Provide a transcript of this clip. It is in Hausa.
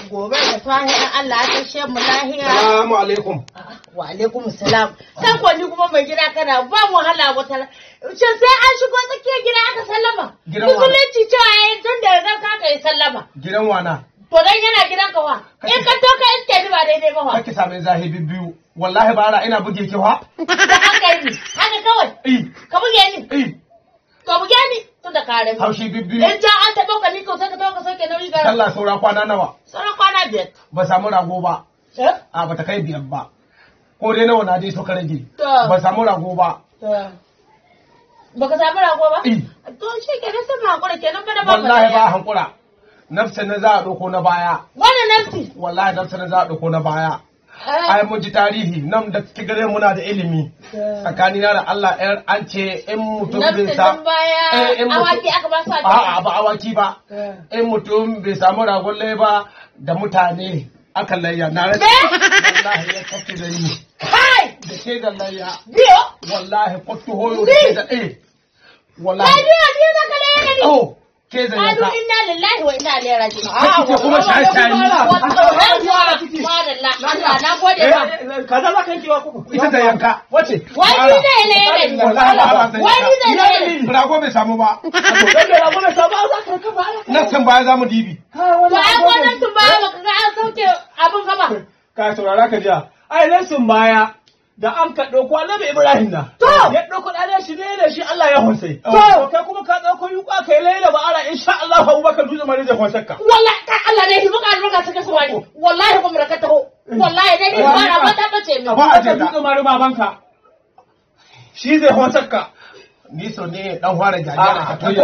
Gobe da sahi Allah ya tashe mu lahiya. Assalamu alaikum. Wa alaikum salam. Sai ko ni kuma mai gida kana ba mu hala wata. Shin sai an shigo tsakiyar gida aka sallama? Musulunci cewa yayin tun da ran ka kai sallama. Gidan wana. To dan yana gidan ka wa. In ka to ka iske ni ba daidai ba wa. Kake same zahibi biyu. Wallahi bara ina buge ki wa. Da haka yi. Haka kawai. Ka buge ni. Ka buge ni. Tun da kare mu. Haushi bibbiyu. In ja an taɓa ka ni ko sai ka taɓa ka sauke nauyi ga. Allah saura kwana nawa? Saura kwana 5. Ba samu rago ba. A ba ta kai 5 ba. Ko dai nawa na dai so ka rage. Ba samu rago ba. Baka samu rago ba? To shi ke nan sun hankura kenan ba da ba. Wallahi ba hankura. Nafsa na za a ɗauko na baya. Wani nafsi? Wallahi nafsa na za a ɗauko na baya. Ai mun ji tarihi nan da cikin gare muna da ilimi. Tsakanina da Allah ɗayar an ce in mutum bai sa. Awaki aka ba su a'a ba awaki ba. In mutum bai samu ragon lai ba da mutane aka layya na rasa. Wallahi ya kafi da yi. Kai! Da ke da layya. Biyo? Wallahi kwattu hoyo da ke da wallahi. Biyo zaka layya da ni. Oh. Ke da yanka. Adu inna lillahi wa inna ilaihi raji'un. Kike kuma shaye-shaye. Madalla. Allah na gode ba. Kaza za ka yankewa kuku. Ita da yanka. Wace? Wani zai ne da ni. Wani zai ne. Rago bai samu ba. Dan da rago bai samu za ka kafa. Nan can baya za mu dibi. To ai wannan tun baya baka ga an sauke abin gaba. Ka saurara ka jiya. Ai nan sun baya da an ka ɗauko Annabi Ibrahim na. Ya ɗauko ɗanen shi ne da shi Allah ya honsai. To kai kuma ka ɗauko yuƙa kai laila ba ara insha Allah Abubakar dutse mare da honsarka. Wallahi kai Allah ne hibuka albarka saka su wani. Wallahi kuma da ka taho. Wallahi dai ni ba ba ta bace mi. Ba a ce dutse mare babanka. Shi zai honsarka. Ni so ne dan fara jajjara ka toye.